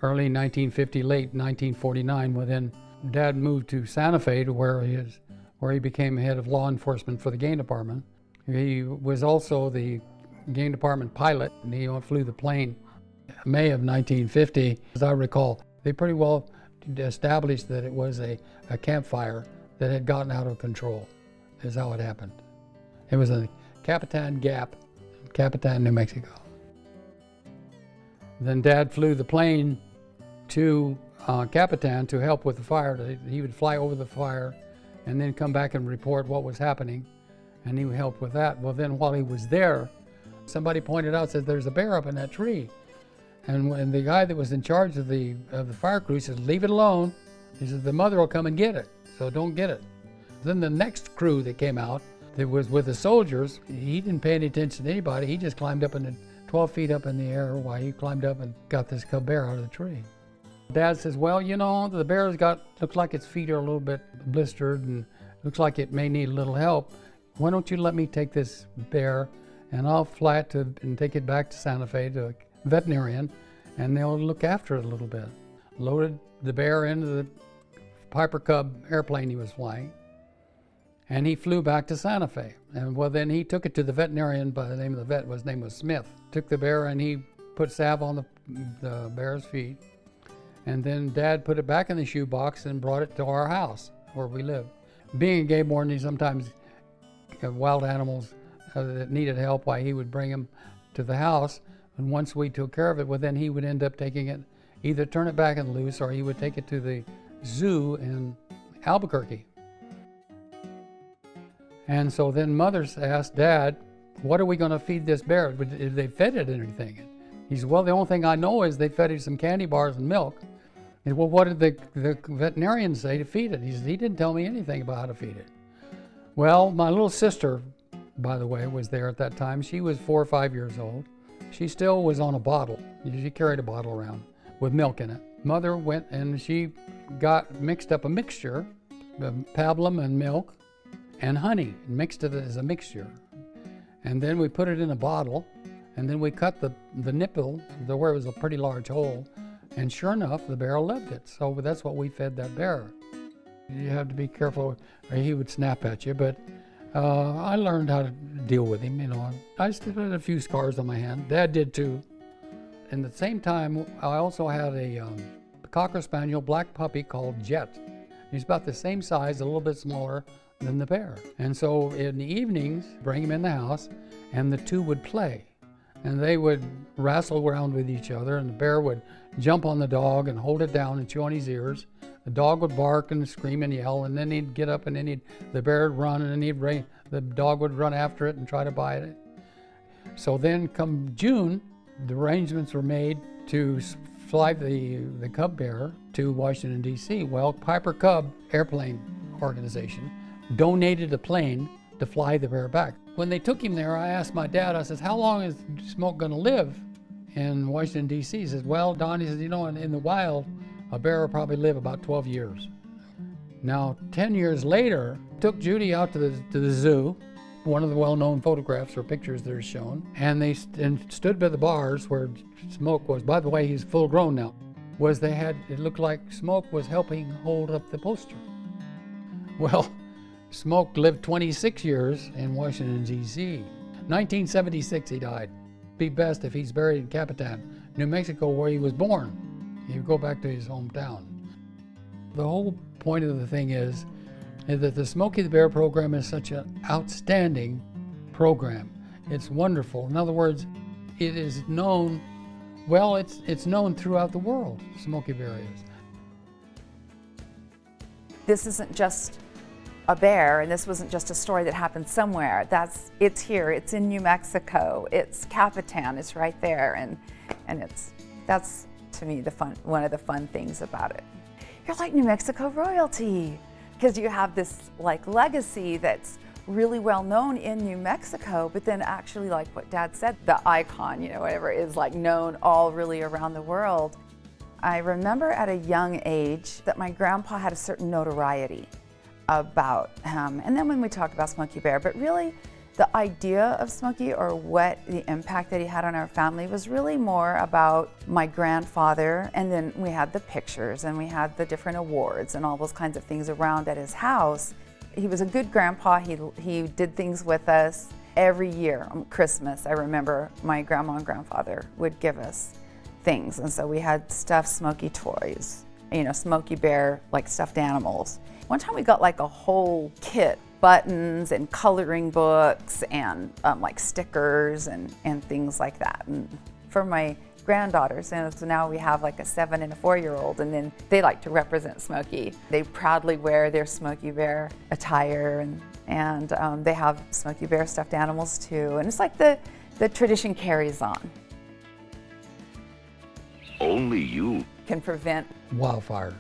early 1950, late 1949, when then Dad moved to Santa Fe, to where he became head of law enforcement for the game department. He was also the game department pilot, and he flew the plane. May of 1950, as I recall, they pretty well established that it was a campfire that had gotten out of control, is how it happened. It was a Capitan Gap, Capitan, New Mexico. Then Dad flew the plane to Capitan to help with the fire. He would fly over the fire and then come back and report what was happening, and he would help with that. Well, then while he was there, somebody pointed out, said, there's a bear up in that tree. And when the guy that was in charge of the fire crew said, leave it alone. He said, the mother will come and get it, so don't get it. Then the next crew that came out, that was with the soldiers, he didn't pay any attention to anybody. He just climbed up 12 feet up in the air while he climbed up and got this cub bear out of the tree. Dad says, well, you know, the bear's looks like its feet are a little bit blistered and looks like it may need a little help. Why don't you let me take this bear and I'll fly it and take it back to Santa Fe to a veterinarian, and they'll look after it a little bit. Loaded the bear into the Piper Cub airplane he was flying, and he flew back to Santa Fe. And well, then he took it to the veterinarian by the name of the vet. His name was Smith. Took the bear and he put salve on the bear's feet. And then Dad put it back in the shoebox and brought it to our house where we live. Being a game warden, he sometimes have wild animals that needed help, why he would bring them to the house. And once we took care of it, well, then he would end up taking it, either turn it back and loose, or he would take it to the zoo in Albuquerque. And so then Mother asked Dad, what are we going to feed this bear? If they fed it anything? He said, well, the only thing I know is they fed it some candy bars and milk. And well, what did the veterinarian say to feed it? He said, he didn't tell me anything about how to feed it. Well, my little sister, by the way, was there at that time. She was 4 or 5 years old. She still was on a bottle. She carried a bottle around with milk in it. Mother went and she mixed up a mixture of pablum and milk and honey, and mixed it as a mixture. And then we put it in a bottle, and then we cut the nipple where it was a pretty large hole, and sure enough, the bear loved it. So that's what we fed that bear. You have to be careful, or he would snap at you, but I learned how to deal with him, you know. I still had a few scars on my hand. Dad did too. And at the same time, I also had a Cocker Spaniel black puppy called Jet. He's about the same size, a little bit smaller than the bear. And so in the evenings, bring him in the house, and the two would play. And they would wrestle around with each other, and the bear would jump on the dog and hold it down and chew on his ears. The dog would bark and scream and yell, and then he'd get up and then the bear would run, and then the dog would run after it and try to bite it. So then come June, the arrangements were made to fly the cub bear to Washington, D.C. Well, Piper Cub Airplane Organization donated a plane to fly the bear back. When they took him there, I asked my dad, I said, how long is Smoke going to live in Washington, D.C.? He says, well, Don, he says, you know, in the wild, a bear will probably live about 12 years. Now, 10 years later, took Judy out to the zoo, one of the well-known photographs or pictures that are shown, and they stood by the bars where Smoke was. By the way, he's full grown now. It looked like Smoke was helping hold up the poster. Well, Smoke lived 26 years in Washington, D.C. 1976 he died. Be best if he's buried in Capitan, New Mexico, where he was born. He'd go back to his hometown. The whole point of the thing is that the Smokey the Bear program is such an outstanding program. It's wonderful. In other words, it is known, well, it's known throughout the world, Smokey Bear is. This isn't just a bear, and this wasn't just a story that happened somewhere. It's here, it's in New Mexico, it's Capitan, it's right there, and that's to me one of the fun things about it. You're like New Mexico royalty, because you have this like legacy that's really well known in New Mexico, but then actually, like what Dad said, the icon, you know, whatever, is like known all really around the world. I remember at a young age that my grandpa had a certain notoriety about him. And then when we talked about Smokey Bear, but really The idea of Smokey, or what the impact that he had on our family, was really more about my grandfather, and then we had the pictures and we had the different awards and all those kinds of things around at his house. He was a good grandpa. He did things with us every year. On Christmas, I remember my grandma and grandfather would give us things, and so we had stuffed Smokey toys, you know, Smokey Bear, like stuffed animals. One time we got like a whole kit, buttons and coloring books and like stickers and things like that. And for my granddaughters, and so now we have like a 7 and a 4-year-old, and then they like to represent Smokey. They proudly wear their Smokey Bear attire, and they have Smokey Bear stuffed animals too. And it's like the tradition carries on. Only you Can prevent Wildfires.